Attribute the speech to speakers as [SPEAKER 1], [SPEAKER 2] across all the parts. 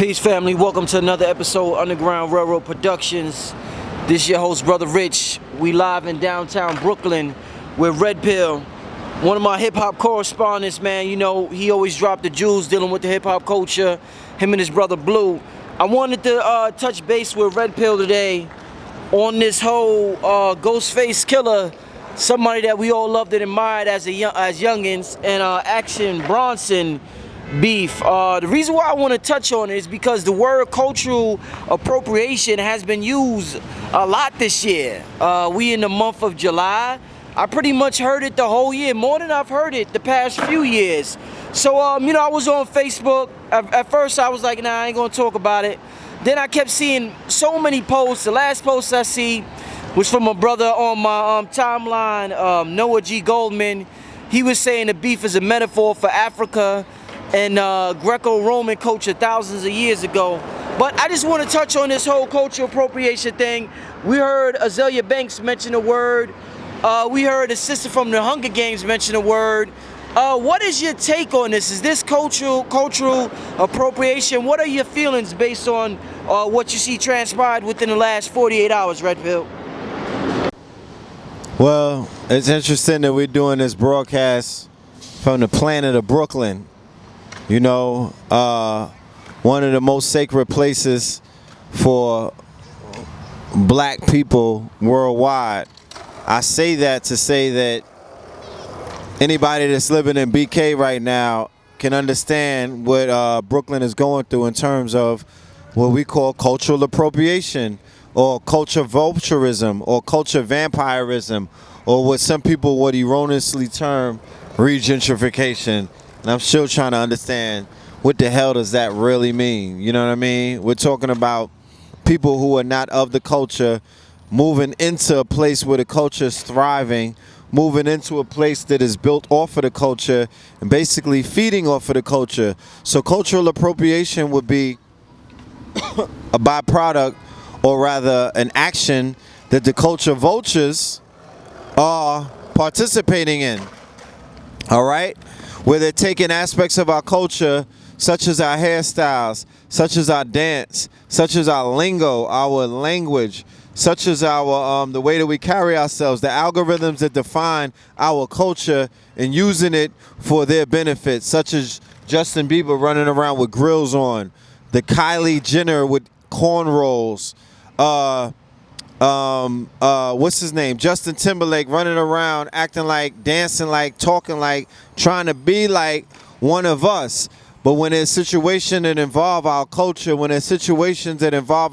[SPEAKER 1] Peace, family. Welcome to another episode of Underground Railroad Productions. This is your host, Brother Rich. We live in downtown Brooklyn with Red Pill, one of my hip-hop correspondents, man. You know, he always dropped the jewels dealing with the hip-hop culture, him and his brother Blue. I wanted to touch base with Red Pill today on this whole Ghostface Killah, somebody that we all loved and admired as youngins, and Action Bronson beef. The reason why I want to touch on it is because the word cultural appropriation has been used a lot this year. We in the month of July. I pretty much heard it the whole year, more than I've heard it the past few years. So, you know, I was on Facebook. At first I was like, nah, I ain't gonna talk about it. Then I kept seeing so many posts. The last post I see was from a brother on my timeline, Noah G. Goldman. He was saying the beef is a metaphor for Africa and Greco-Roman culture thousands of years ago. But I just want to touch on this whole cultural appropriation thing. We heard Azalea Banks mention the word. We heard a sister from the Hunger Games mention the word. What is your take on this? Is this cultural appropriation? What are your feelings based on what you see transpired within the last 48 hours, Red Pill?
[SPEAKER 2] Well, it's interesting that we're doing this broadcast from the planet of Brooklyn. You know, one of the most sacred places for black people worldwide. I say that to say that anybody that's living in BK right now can understand what Brooklyn is going through in terms of what we call cultural appropriation, or culture vulturism, or culture vampirism, or what some people would erroneously term regentrification. And I'm still trying to understand what the hell does that really mean. You know what I mean? We're talking about people who are not of the culture moving into a place where the culture is thriving, moving into a place that is built off of the culture and basically feeding off of the culture. So cultural appropriation would be a byproduct, or rather an action that the culture vultures are participating in. All right? Where they're taking aspects of our culture, such as our hairstyles, such as our dance, such as our lingo, our language, such as our the way that we carry ourselves, the algorithms that define our culture, and using it for their benefit, such as Justin Bieber running around with grills on, the Kylie Jenner with cornrows, what's his name? Justin Timberlake running around acting like, dancing like, talking like, trying to be like one of us. But when there's situations that involve our culture, when there's situations that involve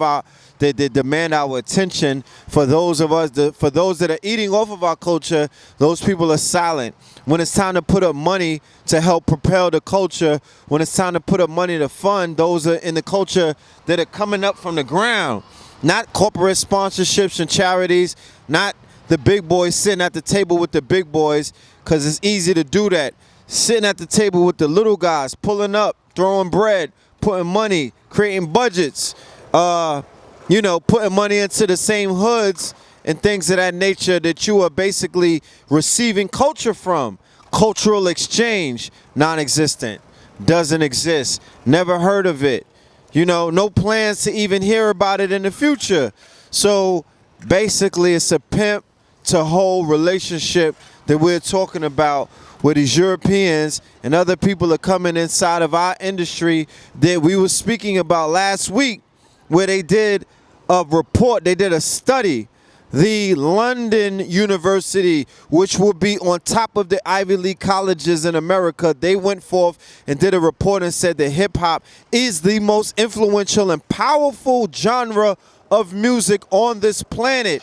[SPEAKER 2] that demand our attention, for those of us, for those that are eating off of our culture, those people are silent. When it's time to put up money to help propel the culture, when it's time to put up money to fund those in the culture that are coming up from the ground, not corporate sponsorships and charities, not the big boys sitting at the table with the big boys, because it's easy to do that. Sitting at the table with the little guys, pulling up, throwing bread, putting money, creating budgets, you know, putting money into the same hoods and things of that nature that you are basically receiving culture from. Cultural exchange, non-existent, doesn't exist, never heard of it. You know, no plans to even hear about it in the future. So basically it's a pimp to whole relationship that we're talking about, where these Europeans and other people are coming inside of our industry that we were speaking about last week, where they did a report, they did a study. The London University, which will be on top of the Ivy League colleges in America, they went forth and did a report and said that hip-hop is the most influential and powerful genre of music on this planet.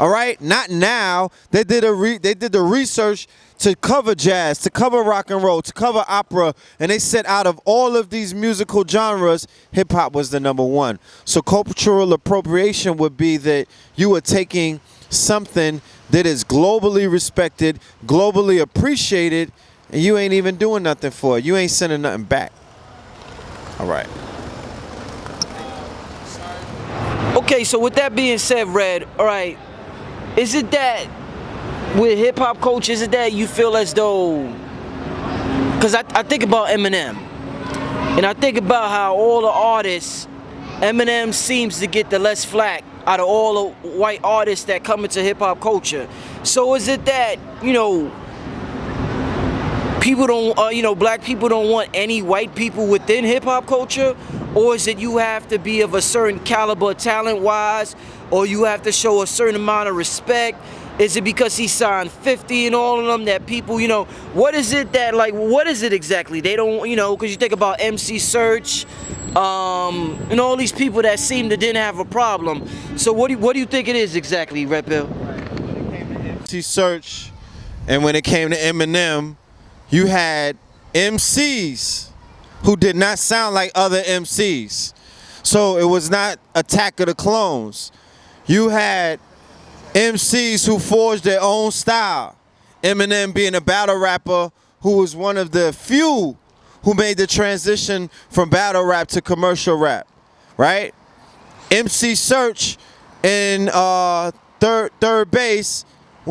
[SPEAKER 2] All right? Not now. They did the research to cover jazz, to cover rock and roll, to cover opera, and they said out of all of these musical genres, hip-hop was the number one. So cultural appropriation would be that you are taking something that is globally respected, globally appreciated, and you ain't even doing nothing for it. You ain't sending nothing back. All right.
[SPEAKER 1] Okay, so with that being said, Red, all right, is it that with hip-hop culture, is it that you feel as though, because I think about Eminem, And I think about how all the artists, Eminem seems to get the less flack out of all the white artists that come into hip-hop culture. So is it that, you know, people don't, you know, black people don't want any white people within hip-hop culture? Or is it you have to be of a certain caliber talent-wise, or you have to show a certain amount of respect? Is it because he signed 50 and all of them that people, you know, what is it that, like, what is it exactly? They don't, you know, because you think about MC Search, and all these people that seem to didn't have a problem. So what do you think it is exactly, Red Pill?
[SPEAKER 2] MC Search, and when it came to Eminem, you had MCs who did not sound like other MCs. So it was not Attack of the Clones. You had MCs who forged their own style. Eminem being a battle rapper who was one of the few who made the transition from battle rap to commercial rap, right? MC Search in third base,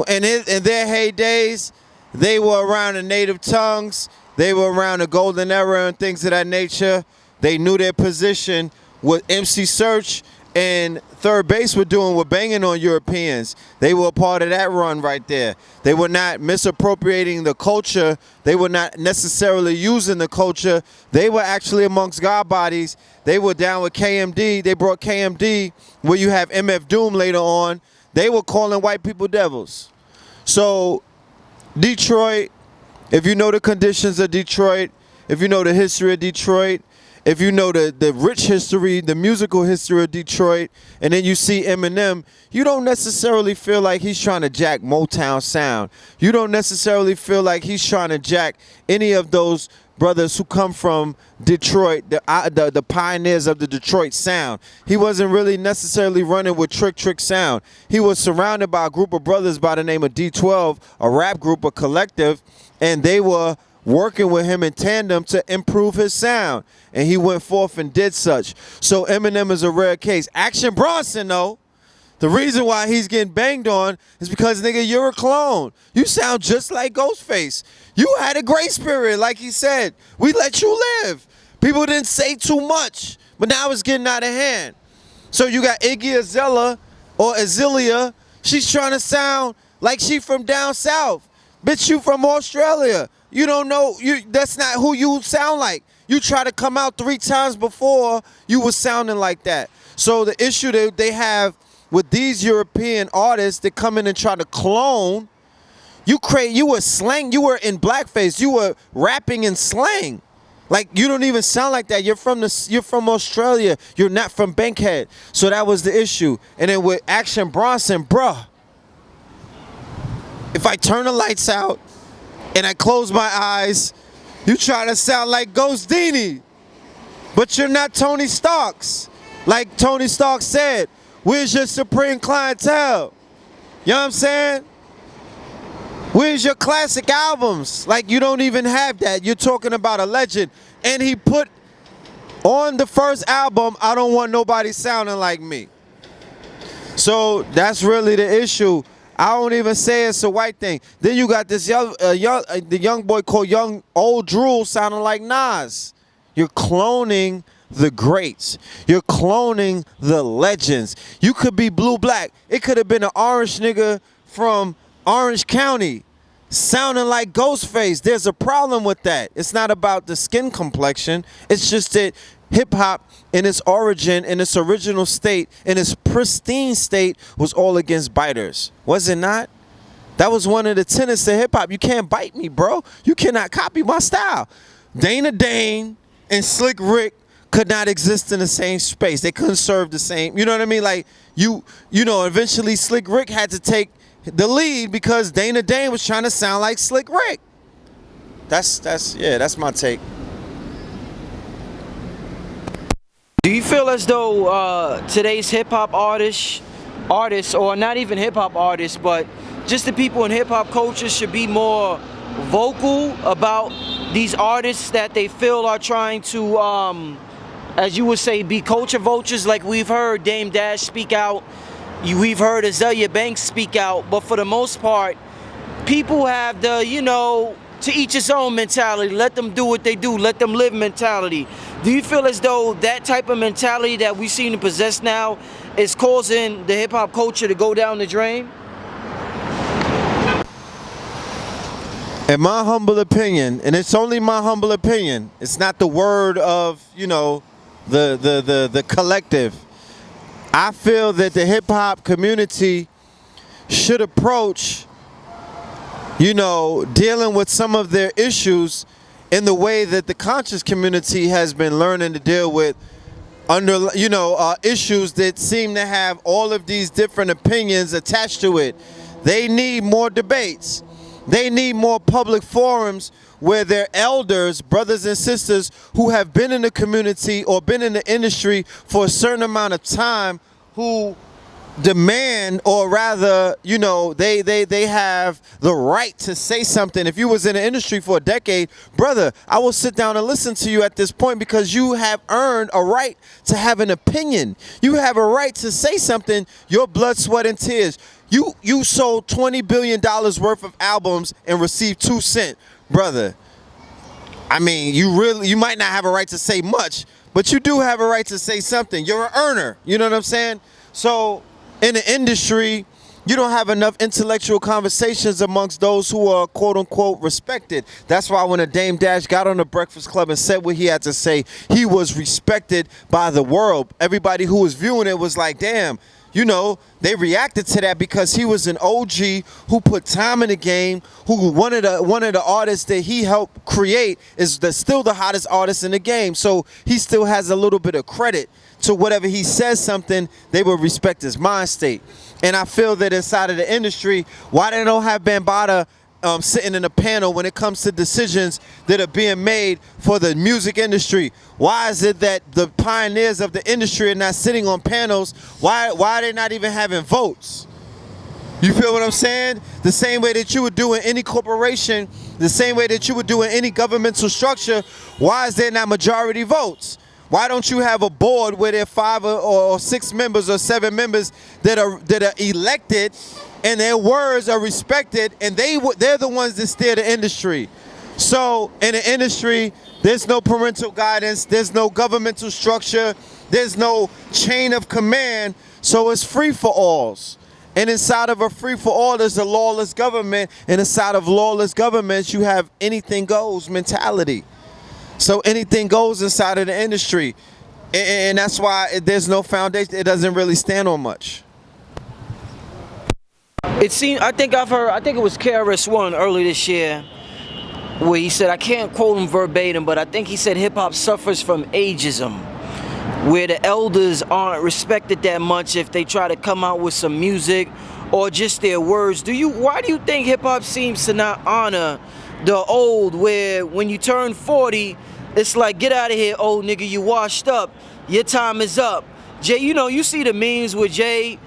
[SPEAKER 2] in their heydays, they were around the native tongues, they were around the golden era and things of that nature. They knew their position. What MC Search and third base were doing were banging on Europeans. They were a part of that run right there. They were not misappropriating the culture. They were not necessarily using the culture. They were actually amongst God bodies. They were down with KMD. They brought KMD, where you have MF Doom later on. They were calling white people devils. So Detroit, if you know the conditions of Detroit, if you know the history of Detroit, if you know the rich history, the musical history of Detroit, and then you see Eminem, you don't necessarily feel like he's trying to jack Motown sound. You don't necessarily feel like he's trying to jack any of those brothers who come from Detroit, the pioneers of the Detroit sound. He wasn't really necessarily running with Trick sound. He was surrounded by a group of brothers by the name of D12, a rap group, a collective, and they were working with him in tandem to improve his sound. And he went forth and did such. So Eminem is a rare case. Action Bronson, though, the reason why he's getting banged on is because, nigga, you're a clone. You sound just like Ghostface. You had a grace period, like he said. We let you live. People didn't say too much, but now it's getting out of hand. So you got Iggy Azalea or Azealia. She's trying to sound like she from down south. Bitch, you from Australia. You don't know, that's not who you sound like. You try to come out 3 times before you was sounding like that. So the issue that they have with these European artists that come in and try to clone, you were slang, you were in blackface, you were rapping in slang. Like, you don't even sound like that. You're from Australia. You're not from Bankhead. So that was the issue. And then with Action Bronson, bruh, if I turn the lights out and I close my eyes, you try to sound like Ghost Dini, but you're not Tony Starks. Like Tony Stark said, where's your supreme clientele? You know what I'm saying? Where's your classic albums? Like, you don't even have that. You're talking about a legend. And he put on the first album, I don't want nobody sounding like me. So that's really the issue. I don't even say it's a white thing. Then you got this the young boy called Young Old Drool sounding like Nas. You're cloning the greats. You're cloning the legends. You could be blue black. It could have been an orange nigga from Orange County sounding like Ghostface. There's a problem with that. It's not about the skin complexion. It's just that hip-hop in its origin, in its original state, in its pristine state, was all against biters. Was it not? That was one of the tenets of hip-hop. You can't bite me, bro. You cannot copy my style. Dana Dane and Slick Rick could not exist in the same space. They couldn't serve the same. You know what I mean? Like, you know, eventually Slick Rick had to take the lead because Dana Dane was trying to sound like Slick Rick. That's my take.
[SPEAKER 1] Do you feel as though today's hip-hop artists, or not even hip-hop artists, but just the people in hip-hop culture should be more vocal about these artists that they feel are trying to, as you would say, be culture vultures? Like, we've heard Dame Dash speak out, we've heard Azealia Banks speak out, but for the most part, people have the, you know, to each his own mentality. Let them do what they do. Let them live mentality. Do you feel as though that type of mentality that we seem to possess now is causing the hip hop culture to go down the drain?
[SPEAKER 2] In my humble opinion, and it's only my humble opinion, it's not the word of, you know, the collective. I feel that the hip hop community should approach, you know, dealing with some of their issues in the way that the conscious community has been learning to deal with issues that seem to have all of these different opinions attached to it. They need more debates. They need more public forums where their elders, brothers and sisters who have been in the community or been in the industry for a certain amount of time, who demand, or rather, you know, they have the right to say something. If you was in the industry for a decade, brother, I will sit down and listen to you at this point, because you have earned a right to have an opinion. You have a right to say something. Your blood, sweat, and tears. You sold $20 billion worth of albums and received 2 cents, brother. I mean, you might not have a right to say much, but you do have a right to say something. You're an earner. You know what I'm saying? So in the industry, you don't have enough intellectual conversations amongst those who are quote unquote respected. That's why when a Dame Dash got on the Breakfast Club and said what he had to say, he was respected by the world. Everybody who was viewing it was like, damn, you know, they reacted to that because he was an OG who put time in the game, who one of the artists that he helped create is still the hottest artist in the game. So he still has a little bit of credit to whatever he says something, they will respect his mind state. And I feel that inside of the industry, why they don't have Bambaataa sitting in a panel when it comes to decisions that are being made for the music industry? Why is it that the pioneers of the industry are not sitting on panels? Why are they not even having votes? You feel what I'm saying? The same way that you would do in any corporation, the same way that you would do in any governmental structure, why is there not majority votes? Why don't you have a board where there are 5 or 6 members or 7 members that are elected, and their words are respected, and they're the ones that steer the industry? So in the industry, there's no parental guidance, there's no governmental structure, there's no chain of command, so it's free for alls. And inside of a free for all, there's a lawless government, and inside of lawless governments, you have anything goes mentality. So anything goes inside of the industry, and that's why there's no foundation. It doesn't really stand on much.
[SPEAKER 1] It seemed, I think it was KRS-One earlier this year, where he said, I can't quote him verbatim, but I think he said hip hop suffers from ageism, where the elders aren't respected that much if they try to come out with some music or just their words. Why do you think hip hop seems to not honor the old, where when you turn 40, it's like, get out of here, old nigga, you washed up, your time is up. Jay, you know, you see the memes with Jay,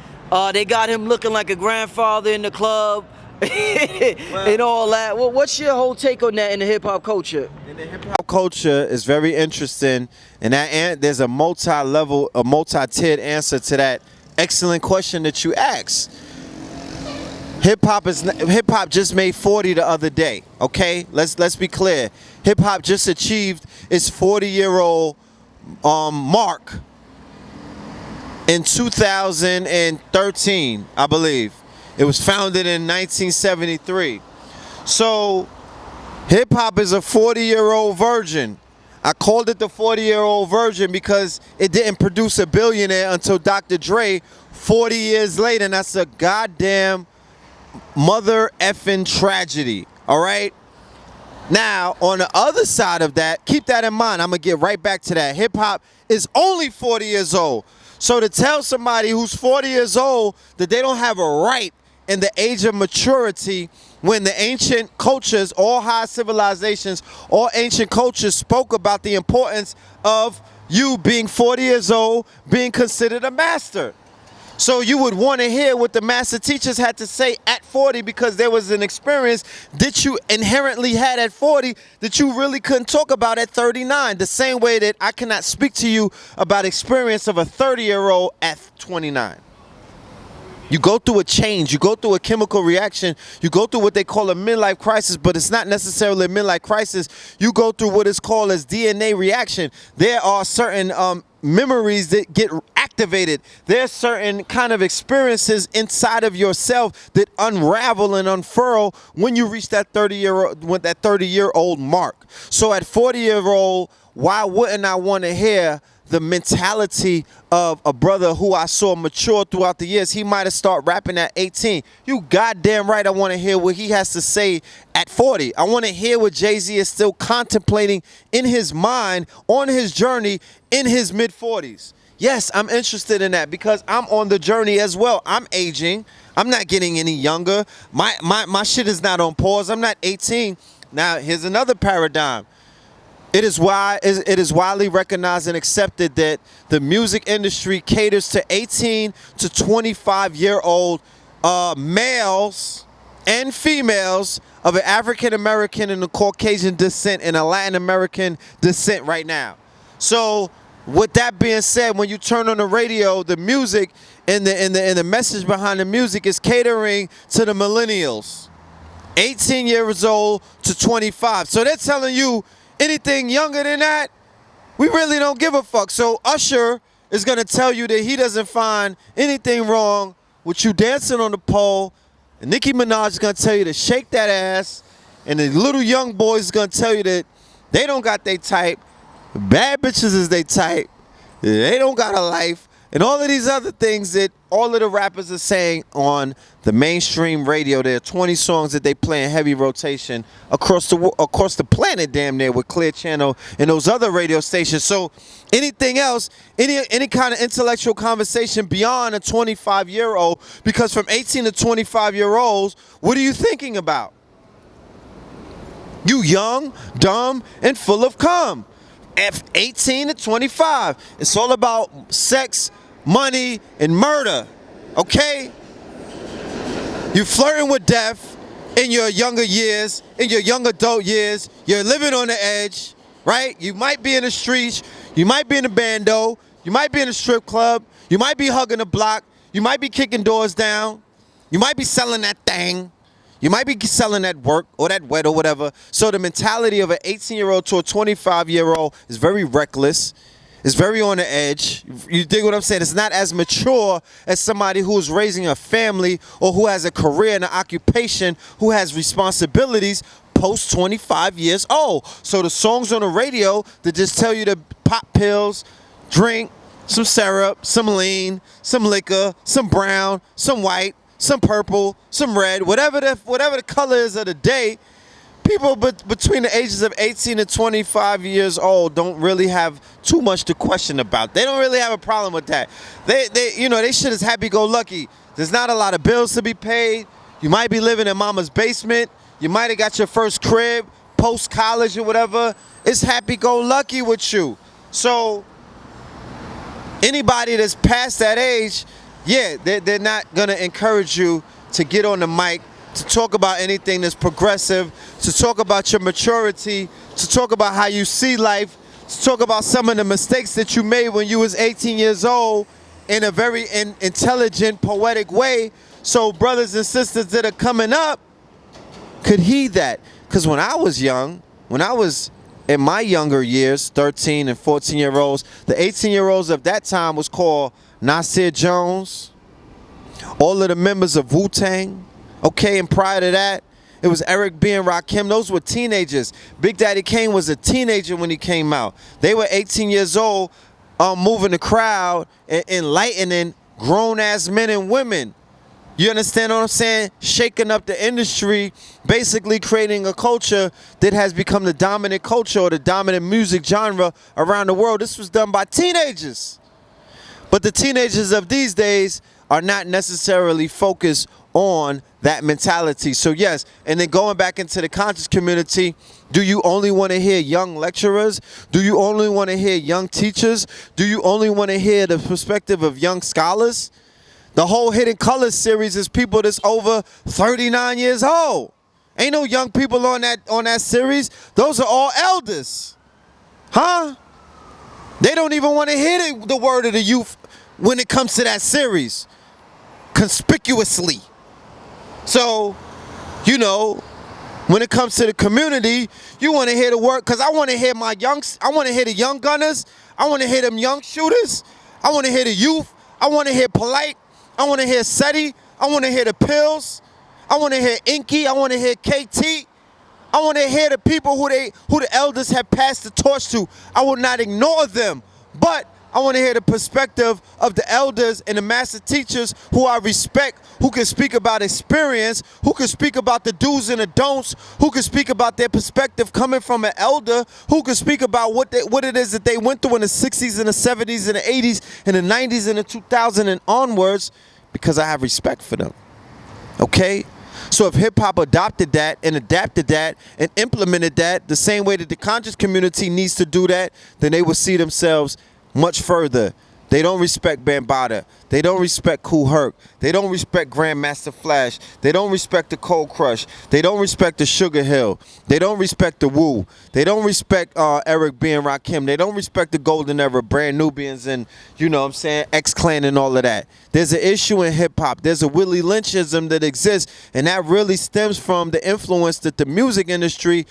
[SPEAKER 1] they got him looking like a grandfather in the club and all that. Well, what's your whole take on that in the hip-hop culture?
[SPEAKER 2] In the hip-hop culture is very interesting, and there's a multi-level, a multi-tiered answer to that excellent question that you asked. Hip hop just made 40 the other day. Okay, let's be clear. Hip hop just achieved its 40-year-old mark in 2013, I believe. It was founded in 1973. So hip hop is a 40-year-old virgin. I called it the 40-year-old virgin because it didn't produce a billionaire until Dr. Dre 40 years later, and that's a goddamn mother effing tragedy. All right, now on the other side of that, keep that in mind. I'm gonna get right back to that. Hip hop is only 40 years old. So to tell somebody who's 40 years old that they don't have a right in the age of maturity, when the ancient cultures, all high civilizations, all ancient cultures spoke about the importance of you being 40 years old, being considered a master. So you would want to hear what the master teachers had to say at 40, because there was an experience that you inherently had at 40 that you really couldn't talk about at 39. The same way that I cannot speak to you about experience of a 30-year-old at 29. You go through a change. You go through a chemical reaction. You go through what they call a midlife crisis, but it's not necessarily a midlife crisis. You go through what is called as DNA reaction. There are certain memories that get activated. There are certain kind of experiences inside of yourself that unravel and unfurl when you reach that 30-year-old mark. So at 40-year-old, why wouldn't I want to hear the mentality of a brother who I saw mature throughout the years? He might have started rapping at 18. You goddamn right I want to hear what he has to say at 40. I want to hear what Jay-Z is still contemplating in his mind on his journey in his mid-40s. Yes, I'm interested in that because I'm on the journey as well. I'm aging. I'm not getting any younger. My shit is not on pause. I'm not 18. Now, here's another paradigm. It is widely recognized and accepted that the music industry caters to 18 to 25-year-old males and females of an African American and a Caucasian descent and a Latin American descent right now. So, with that being said, when you turn on the radio, the music and the message behind the music is catering to the millennials, 18 years old to 25. So they're telling you, anything younger than that, we really don't give a fuck. So Usher is going to tell you that he doesn't find anything wrong with you dancing on the pole. And Nicki Minaj is going to tell you to shake that ass. And the little young boys is going to tell you that they don't got their type. Bad bitches is their type. They don't got a life. And all of these other things that all of the rappers are saying on the mainstream radio. There are 20 songs that they play in heavy rotation across the planet damn near with Clear Channel and those other radio stations. So anything else, any kind of intellectual conversation beyond a 25-year-old, because from 18 to 25-year-olds, what are you thinking about? You young, dumb, and full of cum. F 18 to 25. It's all about sex, money, and murder. Okay? You flirting with death in your younger years, in your young adult years. You're living on the edge, right? You might be in the streets. You might be in a bando. You might be in a strip club. You might be hugging a block. You might be kicking doors down. You might be selling that thing. You might be selling that work or that wet or whatever. So the mentality of an 18-year-old to a 25-year-old is very reckless. It's very on the edge. You dig what I'm saying? It's not as mature as somebody who is raising a family or who has a career and an occupation, who has responsibilities post 25 years old. So the songs on the radio that just tell you to pop pills, drink, some syrup, some lean, some liquor, some brown, some white, some purple, some red, whatever the color is of the day, people between the ages of 18 and 25 years old don't really have too much to question about. They don't really have a problem with that. They shit is happy-go-lucky. There's not a lot of bills to be paid. You might be living in mama's basement. You might have got your first crib, post-college or whatever. It's happy-go-lucky with you. So anybody that's past that age, yeah, they're not going to encourage you to get on the mic, to talk about anything that's progressive, to talk about your maturity, to talk about how you see life, to talk about some of the mistakes that you made when you was 18 years old in a very intelligent, poetic way, so brothers and sisters that are coming up could heed that. Because when I was young, when I was in my younger years, 13 and 14-year-olds, the 18-year-olds of that time was called Nasir Jones, all of the members of Wu-Tang, okay, and prior to that, it was Eric B. and Rakim. Those were teenagers. Big Daddy Kane was a teenager when he came out. They were 18 years old, moving the crowd and enlightening grown-ass men and women. You understand what I'm saying? Shaking up the industry, basically creating a culture that has become the dominant culture or the dominant music genre around the world. This was done by teenagers. But the teenagers of these days are not necessarily focused on that mentality. So yes, and then going back into the conscious community, do you only want to hear young lecturers? Do you only want to hear young teachers? Do you only want to hear the perspective of young scholars? The whole Hidden Colors series is people that's over 39 years old. Ain't no young people on that series. Those are all elders. Huh? They don't even want to hear the word of the youth when it comes to that series. conspicuously. So, you know, when it comes to the community, you want to hear the word, because I want to hear the young gunners, I want to hear them young shooters, I want to hear the youth, I want to hear Polite, I want to hear SETI, I want to hear the Pills, I want to hear Inky, I want to hear KT, I want to hear the people who the elders have passed the torch to. I will not ignore them, but I want to hear the perspective of the elders and the master teachers who I respect, who can speak about experience, who can speak about the do's and the don'ts, who can speak about their perspective coming from an elder, who can speak about what it is that they went through in the 60s and the 70s and the 80s and the 90s and the 2000s and onwards, because I have respect for them. Okay? So if hip-hop adopted that and adapted that and implemented that the same way that the conscious community needs to do that, then they will see themselves much further. They don't respect Bambaataa. They don't respect Kool Herc. They don't respect Grandmaster Flash. They don't respect the Cold Crush. They don't respect the Sugar Hill. They don't respect the Wu. They don't respect Eric B. and Rakim. They don't respect the Golden Era, Brand Nubians, and, you know what I'm saying, X-Clan and all of that. There's an issue in hip-hop. There's a Willie Lynchism that exists, and that really stems from the influence that the music industry.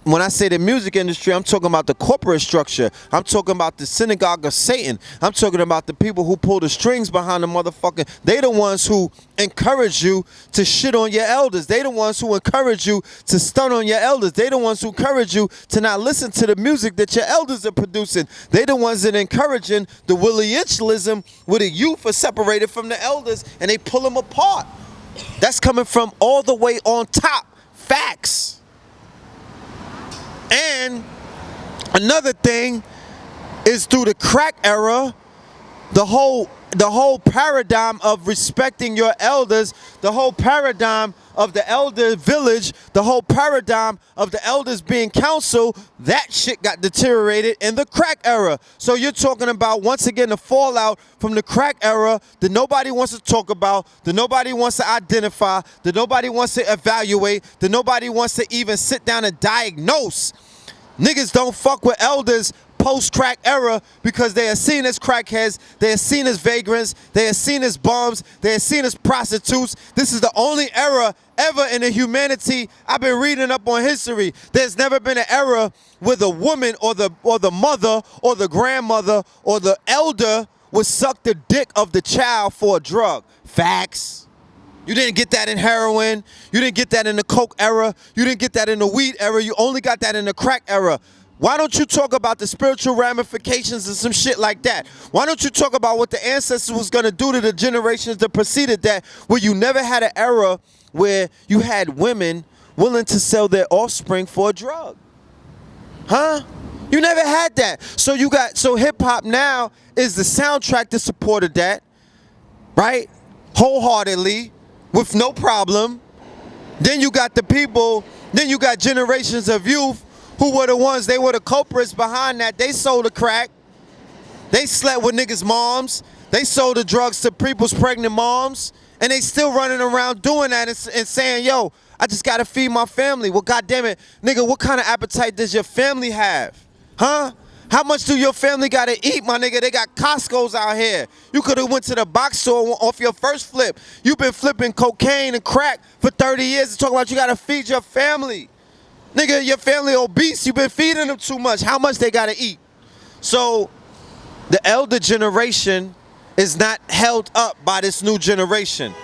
[SPEAKER 2] When I say the music industry, I'm talking about the corporate structure. I'm talking about the synagogue of Satan. I'm talking about the people who pull the strings behind the motherfucker. They the ones who encourage you to shit on your elders. They the ones who encourage you to stun on your elders. They the ones who encourage you to not listen to the music that your elders are producing. They the ones that encouraging the Williamslism where the youth are separated from the elders and they pull them apart. That's coming from all the way on top. Facts. And another thing is through the crack era, the whole paradigm of respecting your elders, the whole paradigm of the elder village, the whole paradigm of the elders being counsel, that shit got deteriorated in the crack era. So you're talking about, once again, the fallout from the crack era that nobody wants to talk about, that nobody wants to identify, that nobody wants to evaluate, that nobody wants to even sit down and diagnose. Niggas don't fuck with elders post-crack era because they are seen as crackheads, they are seen as vagrants, they are seen as bums, they are seen as prostitutes. This is the only era ever in the humanity. I've been reading up on history. There's never been an era where the woman or the mother or the grandmother or the elder would suck the dick of the child for a drug. Facts. You didn't get that in heroin. You didn't get that in the coke era. You didn't get that in the weed era. You only got that in the crack era. Why don't you talk about the spiritual ramifications and some shit like that? Why don't you talk about what the ancestors was going to do to the generations that preceded that, where you never had an era where you had women willing to sell their offspring for a drug? Huh? You never had that. So hip-hop now is the soundtrack that supported that, right? Wholeheartedly, with no problem. Then you got the people, then you got generations of youth who were the ones, they were the culprits behind that. They sold the crack. They slept with niggas' moms. They sold the drugs to people's pregnant moms. And they still running around doing that and saying, yo, I just gotta feed my family. Well, goddamn it, nigga, what kind of appetite does your family have? Huh? How much do your family gotta eat, my nigga? They got Costco's out here. You could have went to the box store off your first flip. You've been flipping cocaine and crack for 30 years and talking about you gotta feed your family. Nigga, your family obese. You've been feeding them too much. How much they gotta eat? So the elder generation is not held up by this new generation.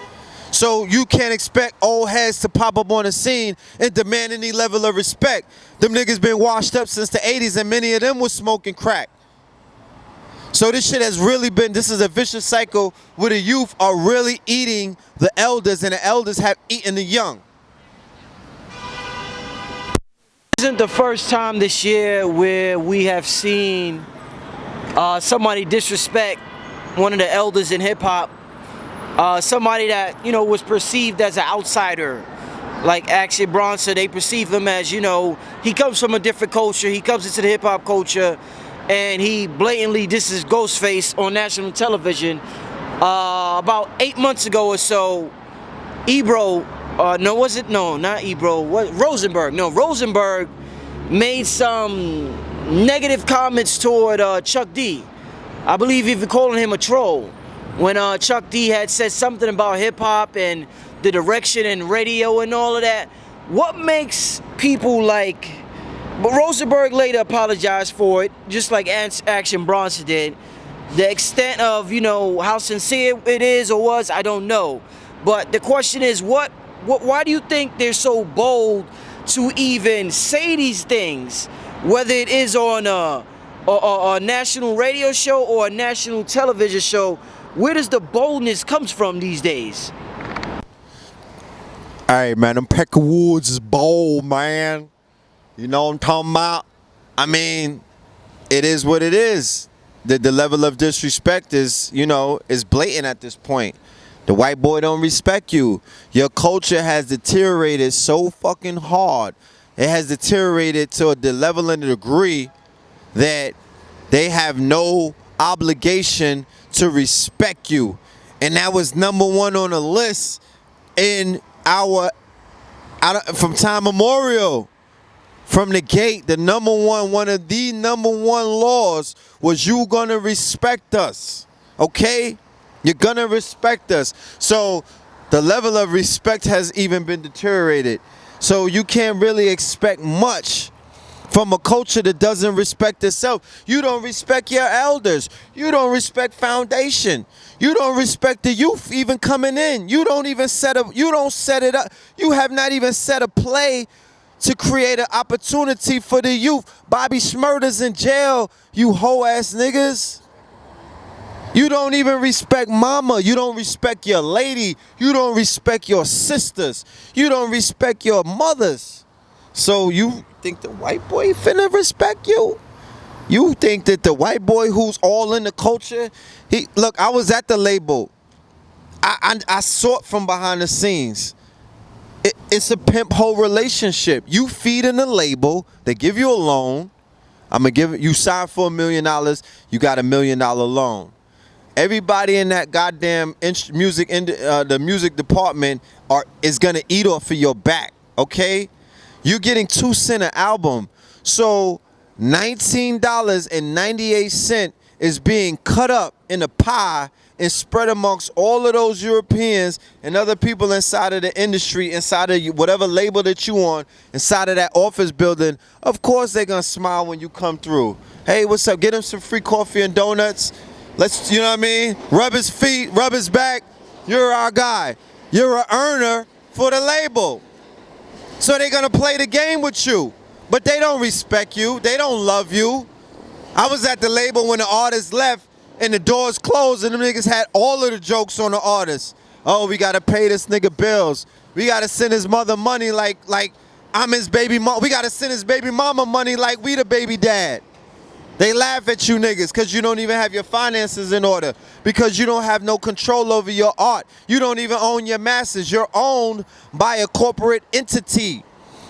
[SPEAKER 2] So you can't expect old heads to pop up on the scene and demand any level of respect. Them niggas been washed up since the 80s and many of them was smoking crack. So this shit has really been, this is a vicious cycle where the youth are really eating the elders and the elders have eaten the young.
[SPEAKER 1] Isn't the first time this year where we have seen somebody disrespect one of the elders in hip-hop, somebody that, you know, was perceived as an outsider, like actually Bronson. They perceive him as, you know, he comes from a different culture, he comes into the hip-hop culture, and he blatantly disses Ghostface on national television. About 8 months ago or so, Rosenberg made some negative comments toward Chuck D. I believe even calling him a troll. when Chuck D had said something about hip hop and the direction and radio and all of that. What makes people like? But Rosenberg later apologized for it, just like Action Bronson did. The extent of, you know, how sincere it is or was, I don't know. But the question is, why do you think they're so bold to even say these things, whether it is on a national radio show or a national television show? Where does the boldness comes from these days?
[SPEAKER 2] Hey man, them Pecker Woods is bold, man. You know what I'm talking about? I mean, it is what it is. The level of disrespect is, you know, is blatant at this point. The white boy don't respect you. Your culture has deteriorated so fucking hard. It has deteriorated to the level and the degree that they have no obligation to respect you. And that was number one on the list in from time memorial. From the gate, one of the number one laws was you gonna respect us, okay? You're gonna respect us. So the level of respect has even been deteriorated. So you can't really expect much from a culture that doesn't respect itself. You don't respect your elders. You don't respect foundation. You don't respect the youth even coming in. You don't set it up. You have not even set a play to create an opportunity for the youth. Bobby Shmurda's in jail, you hoe-ass niggas. You don't even respect mama. You don't respect your lady. You don't respect your sisters. You don't respect your mothers. So you think the white boy finna respect you? You think that the white boy who's all in the culture, look, I was at the label. I saw it from behind the scenes. It's a pimp hoe relationship. You feed in the label, they give you a loan. I'm gonna give it. You sign for $1 million, you got $1 million loan. Everybody in that goddamn the music department is gonna eat off of your back. Okay, you're getting 2 cents an album, so $19.98 is being cut up in a pie and spread amongst all of those Europeans and other people inside of the industry, inside of whatever label that you on, inside of that office building. Of course they're gonna smile when you come through. Hey, what's up? Get him some free coffee and donuts. Let's, you know what I mean? Rub his feet, rub his back. You're our guy. You're an earner for the label. So they're gonna play the game with you. But they don't respect you. They don't love you. I was at the label when the artist left and the doors closed and them niggas had all of the jokes on the artist. Oh, we gotta pay this nigga bills. We gotta send his mother money like I'm his baby mom. We gotta send his baby mama money like we the baby dad. They laugh at you niggas because you don't even have your finances in order, because you don't have no control over your art. You don't even own your masters. You're owned by a corporate entity.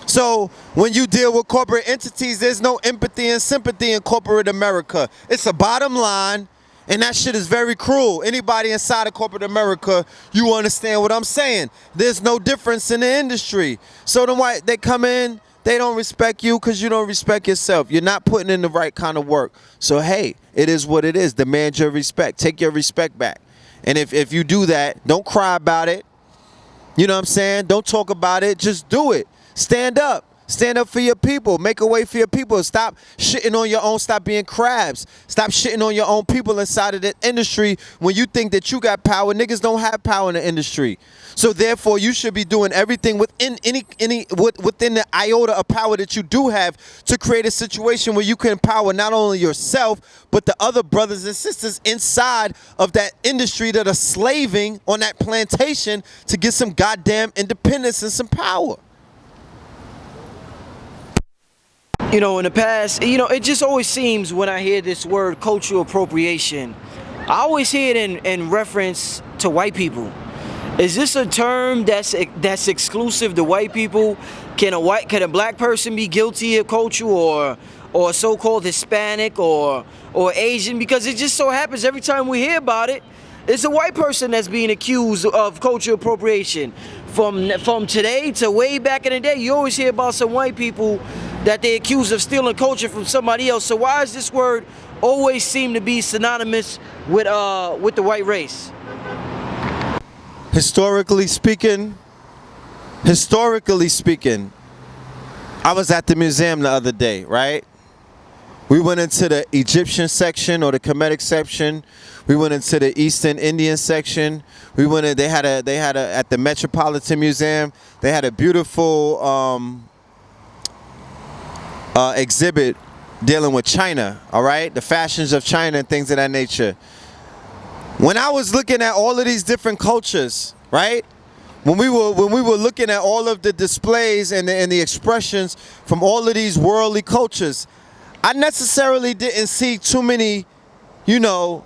[SPEAKER 2] So when you deal with corporate entities, there's no empathy and sympathy in corporate America. It's a bottom line, and that shit is very cruel. Anybody inside of corporate America, you understand what I'm saying. There's no difference in the industry. So then why they come in, they don't respect you because you don't respect yourself. You're not putting in the right kind of work. So hey, it is what it is. Demand your respect. Take your respect back. And if you do that, don't cry about it. You know what I'm saying? Don't talk about it. Just do it. Stand up. Stand up for your people. Make a way for your people. Stop shitting on your own. Stop being crabs. Stop shitting on your own people inside of the industry when you think that you got power. Niggas don't have power in the industry. So therefore, you should be doing everything within within the iota of power that you do have to create a situation where you can empower not only yourself, but the other brothers and sisters inside of that industry that are slaving on that plantation to get some goddamn independence and some power.
[SPEAKER 1] You know, in the past, you know, it just always seems when I hear this word cultural appropriation, I always hear it in reference to white people. Is this a term that's exclusive to white people? Can a black person be guilty of culture, or so-called Hispanic or Asian? Because it just so happens every time we hear about it, it's a white person that's being accused of cultural appropriation. From today to way back in the day, you always hear about some white people that they accuse of stealing culture from somebody else. So why does this word always seem to be synonymous with the white race?
[SPEAKER 2] Historically speaking, I was at the museum the other day, right? We went into the Egyptian section or the Kemetic section. We went into the Eastern Indian section. We went in, they had a at the Metropolitan Museum, they had a beautiful exhibit dealing with China, all right? The fashions of China and things of that nature. When I was looking at all of these different cultures, right? When we were looking at all of the displays and the expressions from all of these worldly cultures, I necessarily didn't see too many, you know,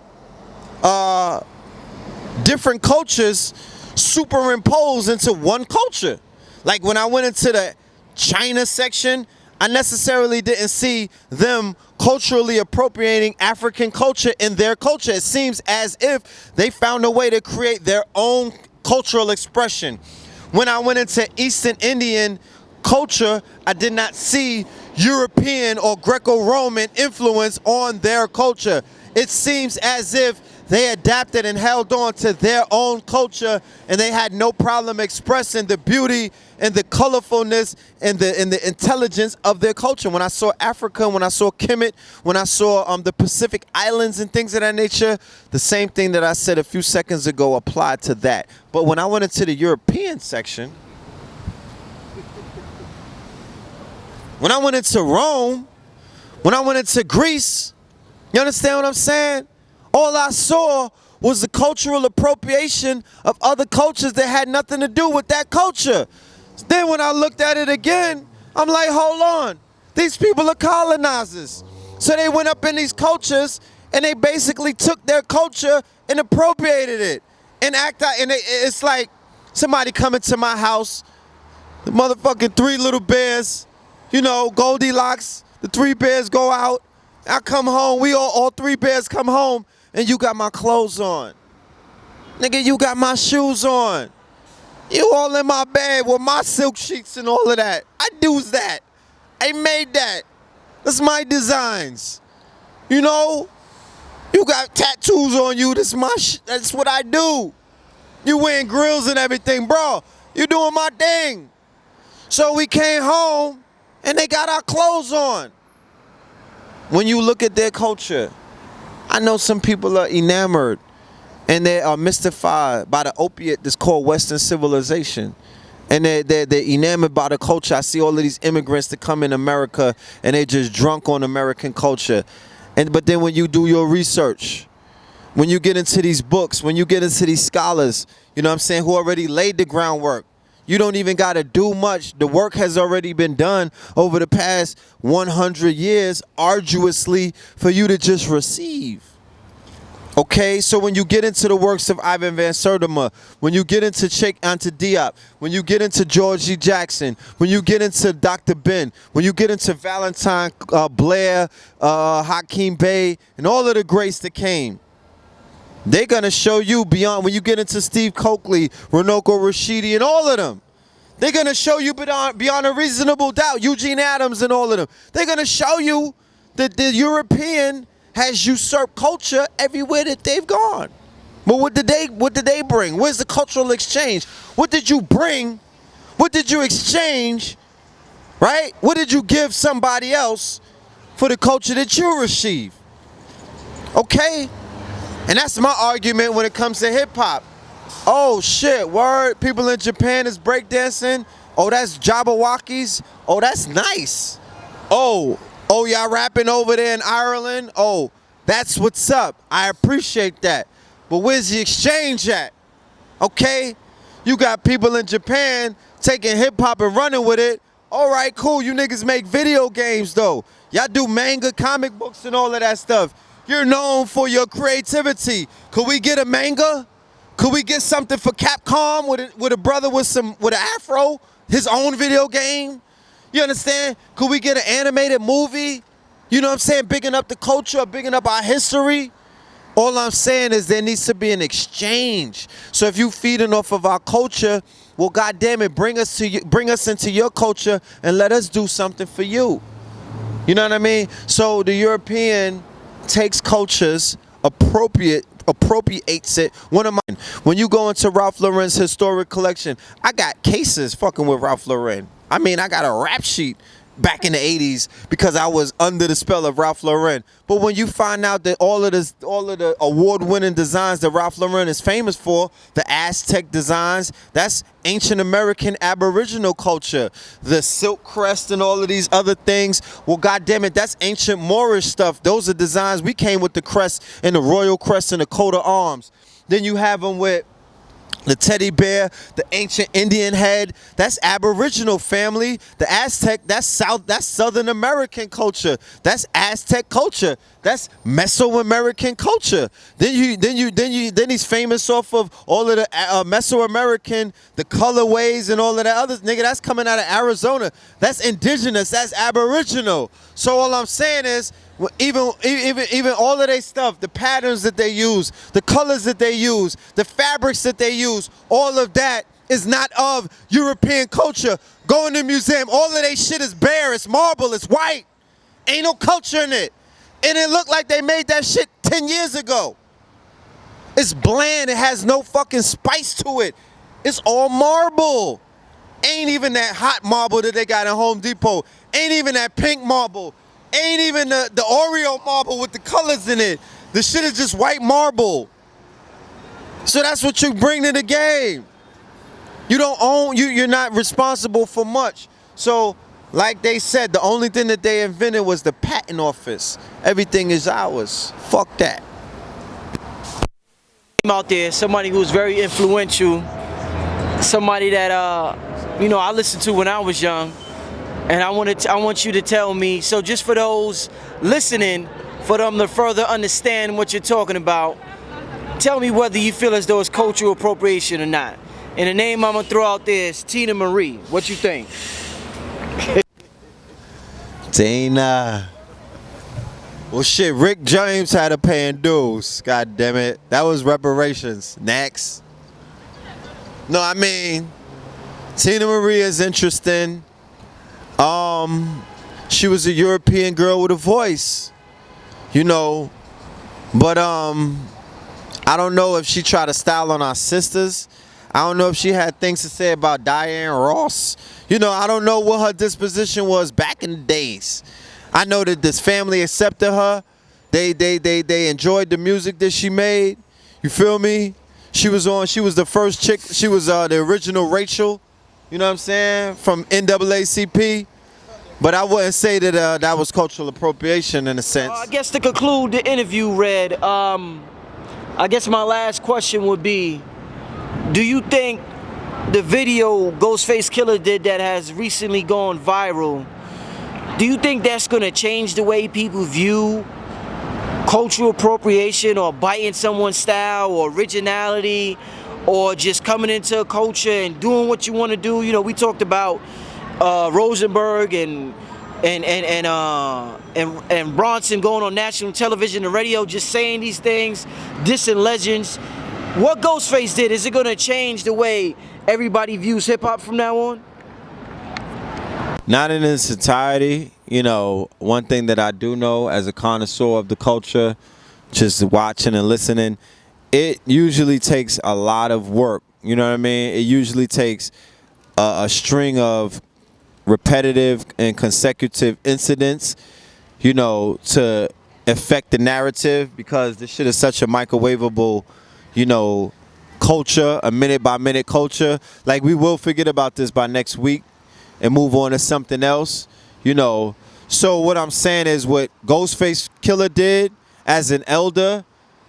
[SPEAKER 2] different cultures superimposed into one culture. Like when I went into the China section, I necessarily didn't see them culturally appropriating African culture in their culture. It seems as if they found a way to create their own cultural expression. When I went into Eastern Indian culture, I did not see European or Greco-Roman influence on their culture. It seems as if they adapted and held on to their own culture, and they had no problem expressing the beauty and the colorfulness and the intelligence of their culture. When I saw Africa, when I saw Kemet, when I saw the Pacific Islands and things of that nature, the same thing that I said a few seconds ago applied to that. But when I went into the European section, when I went into Rome, when I went into Greece, you understand what I'm saying? All I saw was the cultural appropriation of other cultures that had nothing to do with that culture. Then when I looked at it again, I'm like, hold on. These people are colonizers. So they went up in these cultures and they basically took their culture and appropriated it. And it's like somebody coming to my house, the motherfucking three little bears, you know, Goldilocks, the three bears go out. I come home, we all three bears come home, and you got my clothes on. Nigga, you got my shoes on. You all in my bed with my silk sheets and all of that. I do that. I made that. That's my designs. You know? You got tattoos on you. That's what I do. You wearing grills and everything. Bro, you doing my thing. So we came home, and they got our clothes on. When you look at their culture, I know some people are enamored and they are mystified by the opiate that's called Western civilization. And they're enamored by the culture. I see all of these immigrants that come in America and they're just drunk on American culture. But then when you do your research, when you get into these books, when you get into these scholars, you know what I'm saying, who already laid the groundwork, you don't even got to do much. The work has already been done over the past 100 years arduously for you to just receive. Okay, so when you get into the works of Ivan Van Sertima, when you get into Cheikh Anta Diop, when you get into George G. Jackson, when you get into Dr. Ben, when you get into Valentine Blair, Hakeem Bey, and all of the greats that came, they're going to show you beyond, when you get into Steve Coakley, Runoko Rashidi, and all of them, they're going to show you beyond a reasonable doubt, Eugene Adams and all of them, they're going to show you that the European has usurped culture everywhere that they've gone. But what did they bring? Where's the cultural exchange? What did you bring? What did you exchange? Right? What did you give somebody else for the culture that you receive? Okay? And that's my argument when it comes to hip hop. Oh shit, word, people in Japan is breakdancing. Oh, that's Jabberwockies. Oh, that's nice. Oh, y'all rapping over there in Ireland? Oh, that's what's up. I appreciate that. But where's the exchange at? Okay? You got people in Japan taking hip-hop and running with it. All right, cool. You niggas make video games, though. Y'all do manga, comic books, and all of that stuff. You're known for your creativity. Could we get a manga? Could we get something for Capcom with a brother with an afro? His own video game? You understand? Could we get an animated movie? You know what I'm saying? Bigging up the culture, bigging up our history. All I'm saying is there needs to be an exchange. So if you feeding off of our culture, well, goddamn it, bring us into your culture and let us do something for you. You know what I mean? So the European takes cultures, appropriates it. One of mine. When you go into Ralph Lauren's historic collection, I got cases fucking with Ralph Lauren. I mean, I got a rap sheet back in the 80s because I was under the spell of Ralph Lauren. But when you find out that all of the award-winning designs that Ralph Lauren is famous for, the Aztec designs, that's ancient American Aboriginal culture. The silk crest and all of these other things, well, goddamn it, that's ancient Moorish stuff. Those are designs. We came with the crest and the royal crest and the coat of arms. Then you have them with the teddy bear, the ancient Indian head, that's Aboriginal family. The Aztec, that's Southern American culture. That's Aztec culture. That's Mesoamerican culture. Then he's famous off of all of the Mesoamerican, the colorways and all of that other nigga. That's coming out of Arizona. That's indigenous. That's Aboriginal. So all I'm saying is, even all of their stuff, the patterns that they use, the colors that they use, the fabrics that they use, all of that is not of European culture. Go in the museum, all of their shit is bare, it's marble, it's white. Ain't no culture in it. And it looked like they made that shit 10 years ago. It's bland, it has no fucking spice to it. It's all marble. Ain't even that hot marble that they got in Home Depot. Ain't even that pink marble. Ain't even the Oreo marble with the colors in it. The shit is just white marble. So that's what you bring to the game. You don't own, you're not responsible for much. So, like they said, the only thing that they invented was the patent office. Everything is ours. Fuck that.
[SPEAKER 1] Out there, somebody who's very influential, somebody that I listened to when I was young. And I want you to tell me, so just for those listening, for them to further understand what you're talking about, tell me whether you feel as though it's cultural appropriation or not. And the name I'm gonna throw out there is Tina Marie. What you think?
[SPEAKER 2] Tina. Well shit, Rick James had a paying dues. God damn it. That was reparations. Next. No, I mean, Tina Marie is interesting. She was a European girl with a voice, but I don't know if she tried to style on our sisters. I don't know if she had things to say about Diane Ross. I don't know what her disposition was back in the days. I know that this family accepted her. They enjoyed the music that she made. You feel me? She was the first chick. She was the original Rachel. You know what I'm saying? From NAACP. But I wouldn't say that that was cultural appropriation in a sense.
[SPEAKER 1] I guess to conclude the interview, Red, I guess my last question would be, do you think the video Ghostface Killah did that has recently gone viral, do you think that's going to change the way people view cultural appropriation or biting someone's style or originality or just coming into a culture and doing what you want to do? We talked about Rosenberg and Bronson going on national television and radio, just saying these things, dissing legends. What Ghostface did, is it going to change the way everybody views hip-hop from now on?
[SPEAKER 2] Not in its entirety. One thing that I do know as a connoisseur of the culture, just watching and listening, it usually takes a lot of work. You know what I mean? It usually takes a string of repetitive and consecutive incidents, to affect the narrative, because this shit is such a microwavable, culture, a minute by minute culture. Like, we will forget about this by next week and move on to something else, So what I'm saying is, what Ghostface Killah did as an elder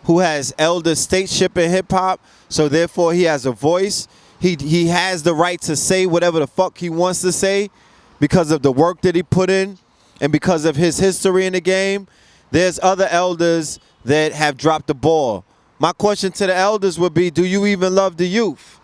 [SPEAKER 2] who has elder stateship in hip hop, so therefore he has a voice. He has the right to say whatever the fuck he wants to say, because of the work that he put in and because of his history in the game. There's other elders that have dropped the ball. My question to the elders would be, do you even love the youth?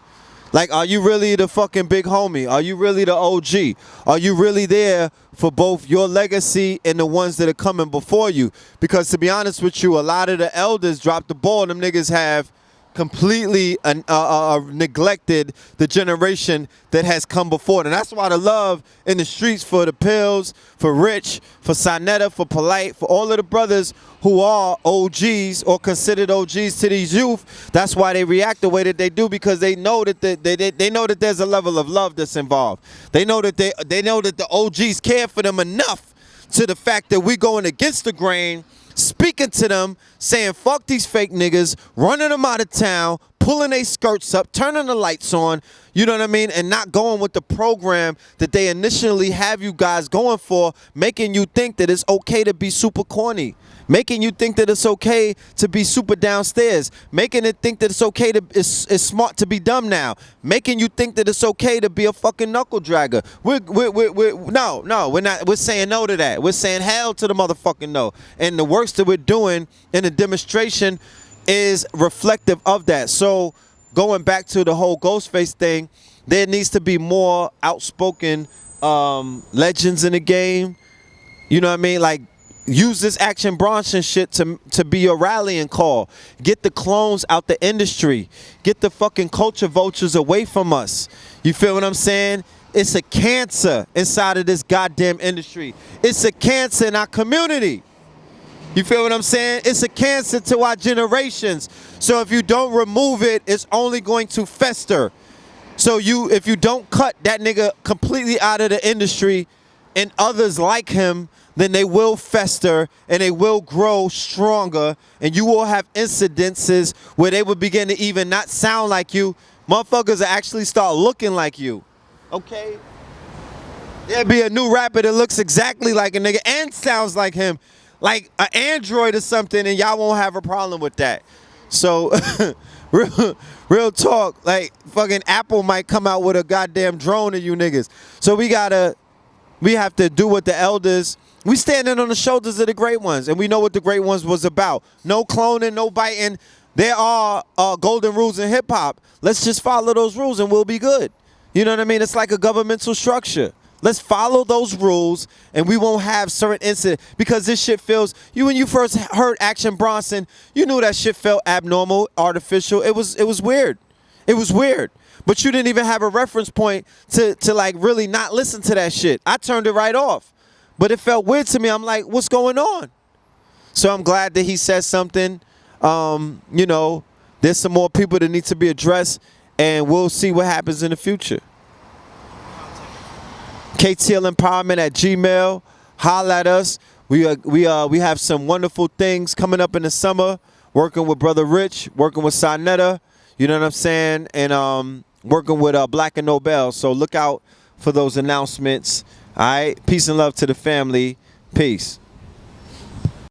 [SPEAKER 2] Like, are you really the fucking big homie? Are you really the OG? Are you really there for both your legacy and the ones that are coming before you? Because to be honest with you, a lot of the elders dropped the ball. Them niggas have completely neglected the generation that has come before. And that's why the love in the streets for the Pills, for Rich, for Sonetta, for Polite, for all of the brothers who are OGs or considered OGs to these youth, that's why they react the way that they do, because they know that they know that there's a level of love that's involved. They know that they know that the OGs care for them enough to the fact that we're going against the grain, speaking to them, saying fuck these fake niggas, running them out of town, pulling their skirts up, turning the lights on, you know what I mean, and not going with the program that they initially have you guys going for, making you think that it's okay to be super corny, making you think that it's okay to be super downstairs, making it think that it's okay to it's smart to be dumb now, making you think that it's okay to be a fucking knuckle dragger. No, we're not. We're saying no to that. We're saying hell to the motherfucking no. And the works that we're doing in the demonstration is reflective of that. So going back to the whole Ghostface thing, there needs to be more outspoken legends in the game. You know what I mean? Like, use this Action Bronson shit to be your rallying call. Get the clones out the industry. Get the fucking culture vultures away from us. You feel what I'm saying? It's a cancer inside of this goddamn industry. It's a cancer in our community. You feel what I'm saying? It's a cancer to our generations. So if you don't remove it, it's only going to fester. So if you don't cut that nigga completely out of the industry and others like him, then they will fester and they will grow stronger, and you will have incidences where they will begin to even not sound like you. Motherfuckers will actually start looking like you. Okay? There'll be a new rapper that looks exactly like a nigga and sounds like him, like an android or something, and y'all won't have a problem with that. So real talk, like fucking Apple might come out with a goddamn drone of you niggas. So we have to do what the elders. We standing on the shoulders of the great ones, and we know what the great ones was about. No cloning, no biting. There are golden rules in hip hop. Let's just follow those rules and we'll be good. You know what I mean? It's like a governmental structure. Let's follow those rules and we won't have certain incidents, because this shit feels, when you first heard Action Bronson, you knew that shit felt abnormal, artificial. It was weird. It was weird. But you didn't even have a reference point to like really not listen to that shit. I turned it right off. But it felt weird to me. I'm like, what's going on? So I'm glad that he said something. You know, there's some more people that need to be addressed, and we'll see what happens in the future. KTLempowerment@gmail. Holla at us. We have some wonderful things coming up in the summer. Working with Brother Rich, working with Sonetta, you know what I'm saying, and working with Black and Nobel. So look out for those announcements. All right, peace and love to the family. Peace.